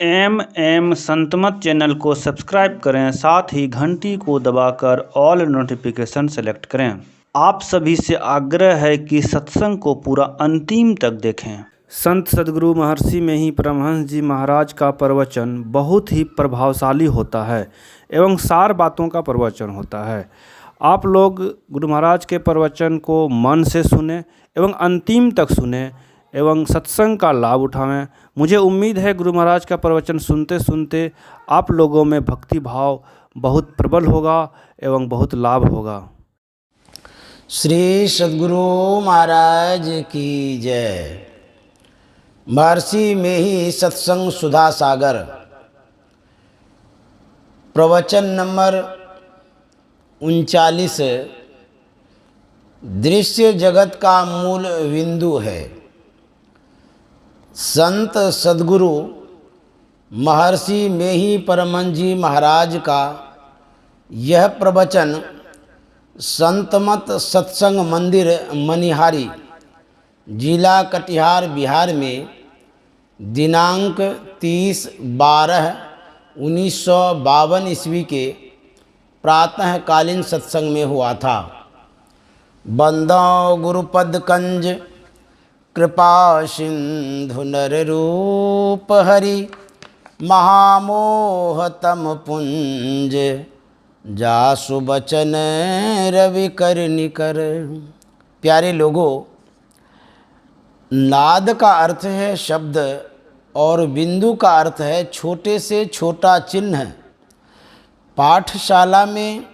M Santmat channel को subscribe करें, साथ ही घंटी को दबाकर ऑल नोटिफिकेशन सेलेक्ट करें। आप सभी से आग्रह है कि सत्संग को पूरा अंतिम तक देखें। संत सद्गुरु महर्षि में ही परमहंस जी महाराज का प्रवचन बहुत ही प्रभावशाली होता है एवं सार बातों का प्रवचन होता है। आप लोग गुरु महाराज के प्रवचन को मन से सुने एवं अंतिम तक सुने एवं सत्संग का लाभ उठावें। मुझे उम्मीद है गुरु महाराज का प्रवचन सुनते सुनते आप लोगों में भक्ति भाव बहुत प्रबल होगा एवं बहुत लाभ होगा। श्री सद्गुरु महाराज की जय। महर्षि में ही सत्संग सुधा सागर, प्रवचन नंबर 39। दृश्य जगत का मूल बिंदु है। संत सद्गुरु महर्षि में ही परमहंस जी महाराज का यह प्रवचन संतमत सत्संग मंदिर मनिहारी, जिला कटिहार, बिहार में दिनांक 30/12/1952 ईस्वी के प्रातःकालीन सत्संग में हुआ था। बंदो गुरुपद कंज कृपा सिंधु नर रूप हरि, महामोह तम पुंज जासु बचन रवि कर निकर। प्यारे लोगों, नाद का अर्थ है शब्द और बिंदु का अर्थ है छोटे से छोटा चिन्ह। पाठशाला में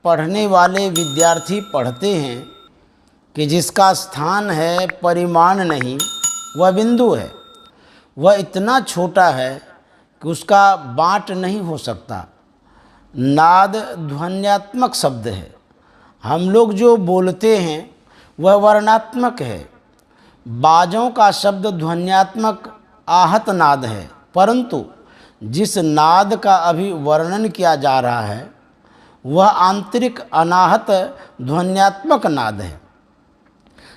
पढ़ने वाले विद्यार्थी पढ़ते हैं कि जिसका स्थान है परिमाण नहीं, वह बिंदु है। वह इतना छोटा है कि उसका बाँट नहीं हो सकता। नाद ध्वन्यात्मक शब्द है। हम लोग जो बोलते हैं वह वर्णात्मक है। बाजों का शब्द ध्वन्यात्मक आहत नाद है, परंतु जिस नाद का अभी वर्णन किया जा रहा है वह आंतरिक अनाहत ध्वन्यात्मक नाद है।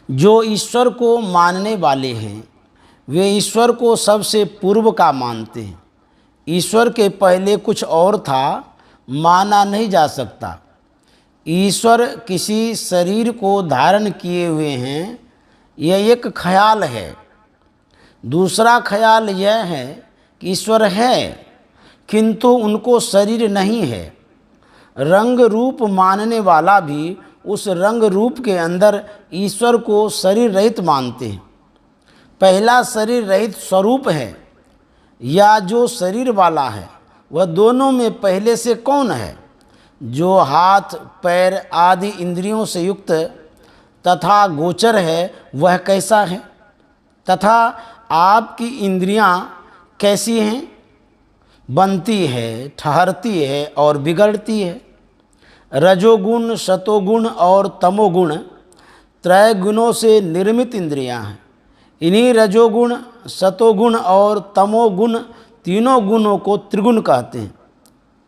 जो ईश्वर को मानने वाले हैं वे ईश्वर को सबसे पूर्व का मानते हैं। ईश्वर के पहले कुछ और था, माना नहीं जा सकता। ईश्वर किसी शरीर को धारण किए हुए हैं, यह एक ख्याल है। दूसरा ख्याल यह है कि ईश्वर है किंतु उनको शरीर नहीं है। रंग रूप मानने वाला भी उस रंग रूप के अंदर ईश्वर को शरीर रहित मानते हैं। पहला शरीर रहित स्वरूप है या जो शरीर वाला है, वह दोनों में पहले से कौन है? जो हाथ पैर आदि इंद्रियों से युक्त तथा गोचर है, वह कैसा है? तथा आपकी इंद्रियां कैसी हैं? बनती है, ठहरती है और बिगड़ती है। रजोगुण, सतोगुण और तमोगुण त्रय गुणों से निर्मित इंद्रियां हैं। इन्हीं रजोगुण, सतोगुण और तमोगुण तीनों गुणों को त्रिगुण कहते हैं।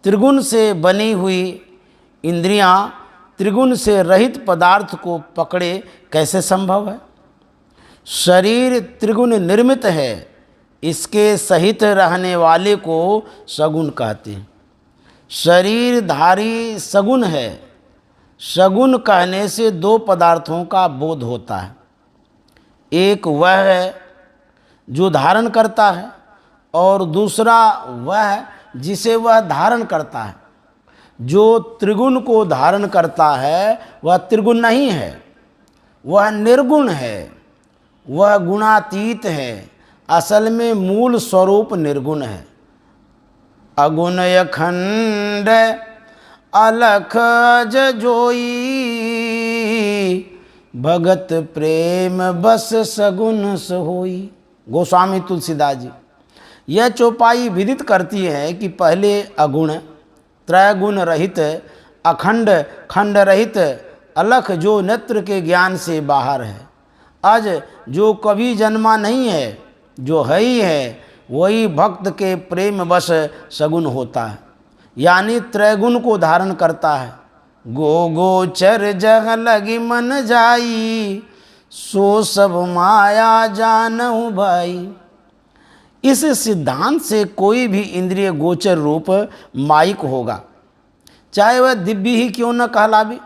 त्रिगुण से बनी हुई इंद्रियां त्रिगुण से रहित पदार्थ को पकड़े कैसे संभव है? शरीर त्रिगुण निर्मित है, इसके सहित रहने वाले को सगुण कहते हैं। शरीरधारी सगुण है। सगुण कहने से दो पदार्थों का बोध होता है। एक वह है जो धारण करता है और दूसरा वह है जिसे वह धारण करता है। जो त्रिगुण को धारण करता है वह त्रिगुण नहीं है, वह निर्गुण है, वह गुणातीत है। असल में मूल स्वरूप निर्गुण है। अगुण अखंड अलख जोई, भगत प्रेम बस सगुन सोई। गोस्वामी तुलसीदास जी। यह चौपाई विदित करती है कि पहले अगुण, त्रैगुण रहित, अखंड खंड रहित, अलख जो नेत्र के ज्ञान से बाहर है, अज जो कभी जन्मा नहीं है, जो है ही है, वही भक्त के प्रेम बस सगुण होता है, यानी त्रैगुण को धारण करता है। गो गोचर जग लगी मन जाई, सो सब माया जानहु भाई। इस सिद्धांत से कोई भी इंद्रिय गोचर रूप माइक होगा, चाहे वह दिव्य ही क्यों न कहलावे,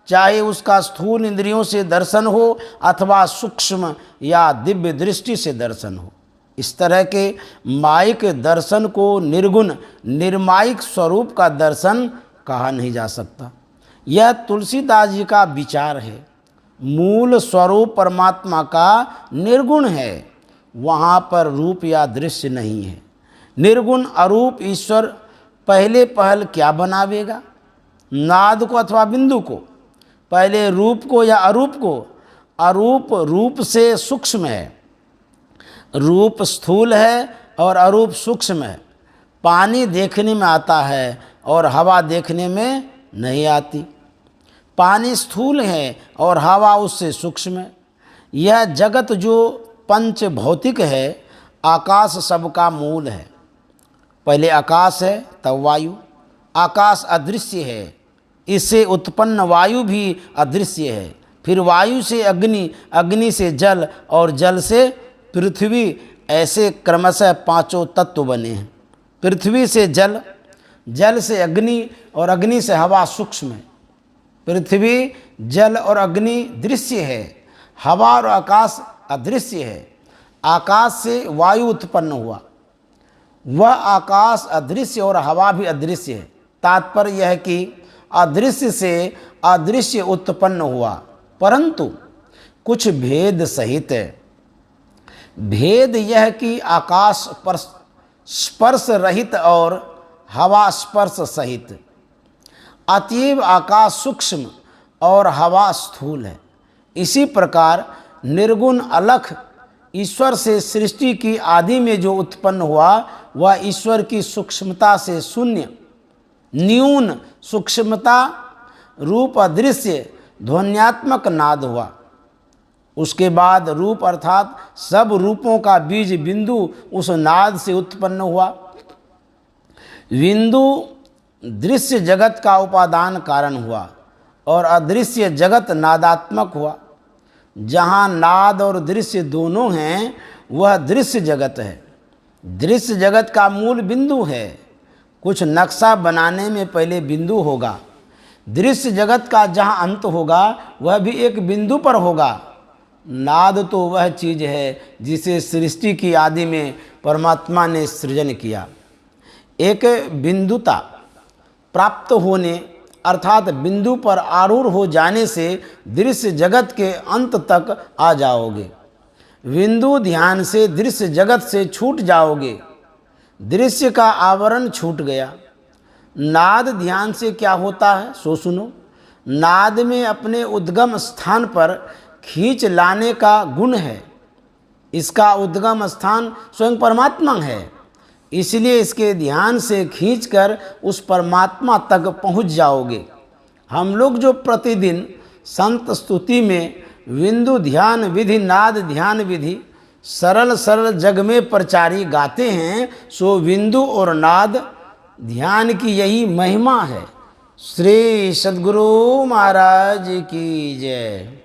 चाहे उसका स्थूल इंद्रियों से दर्शन हो अथवा सूक्ष्म या दिव्य दृष्टि से दर्शन हो। इस तरह के माइक दर्शन को निर्गुण निर्माइक स्वरूप का दर्शन कहा नहीं जा सकता। यह तुलसीदास जी का विचार है। मूल स्वरूप परमात्मा का निर्गुण है, वहाँ पर रूप या दृश्य नहीं है। निर्गुण अरूप ईश्वर पहले पहल क्या बनावेगा, नाद को अथवा बिंदु को, पहले रूप को या अरूप को। अरूप रूप से सूक्ष्म है, रूप स्थूल है और अरूप सूक्ष्म है। पानी देखने में आता है और हवा देखने में नहीं आती। पानी स्थूल है और हवा उससे सूक्ष्म है। यह जगत जो पंच भौतिक है, आकाश सबका मूल है। पहले आकाश है तब वायु। आकाश अदृश्य है, इससे उत्पन्न वायु भी अदृश्य है। फिर वायु से अग्नि, अग्नि से जल और जल से पृथ्वी, ऐसे क्रमशः पांचों तत्व बने हैं। पृथ्वी से जल, जल से अग्नि और अग्नि से हवा सूक्ष्म है। पृथ्वी, जल और अग्नि दृश्य है, हवा और आकाश अदृश्य है। आकाश से वायु उत्पन्न हुआ, वह आकाश अदृश्य और हवा भी अदृश्य है। तात्पर्य यह है कि अदृश्य से अदृश्य उत्पन्न हुआ, परंतु कुछ भेद सहित है। भेद यह कि आकाश स्पर्श रहित और हवा स्पर्श सहित। अतएव आकाश सूक्ष्म और हवा स्थूल है। इसी प्रकार निर्गुण अलख ईश्वर से सृष्टि की आदि में जो उत्पन्न हुआ, वह ईश्वर की सूक्ष्मता से शून्य, न्यून सूक्ष्मता रूप अदृश्य ध्वन्यात्मक नाद हुआ। उसके बाद रूप अर्थात सब रूपों का बीज बिंदु उस नाद से उत्पन्न हुआ। बिंदु दृश्य जगत का उपादान कारण हुआ और अदृश्य जगत नादात्मक हुआ। जहाँ नाद और दृश्य दोनों हैं, वह दृश्य जगत है। दृश्य जगत का मूल बिंदु है। कुछ नक्शा बनाने में पहले बिंदु होगा। दृश्य जगत का जहाँ अंत होगा, वह भी एक बिंदु पर होगा। नाद तो वह चीज़ है जिसे सृष्टि की आदि में परमात्मा ने सृजन किया। एक बिंदुता प्राप्त होने अर्थात बिंदु पर आरूढ़ हो जाने से दृश्य जगत के अंत तक आ जाओगे। बिंदु ध्यान से दृश्य जगत से छूट जाओगे, दृश्य का आवरण छूट गया। नाद ध्यान से क्या होता है सो सुनो। नाद में अपने उद्गम स्थान पर खींच लाने का गुण है। इसका उद्गम स्थान स्वयं परमात्मा है, इसलिए इसके ध्यान से खींचकर उस परमात्मा तक पहुंच जाओगे। हम लोग जो प्रतिदिन संत स्तुति में बिंदु ध्यान विधि, नाद ध्यान विधि सरल सरल जग में प्रचारी गाते हैं, सो बिंदु और नाद ध्यान की यही महिमा है। श्री सद्गुरु महाराज की जय।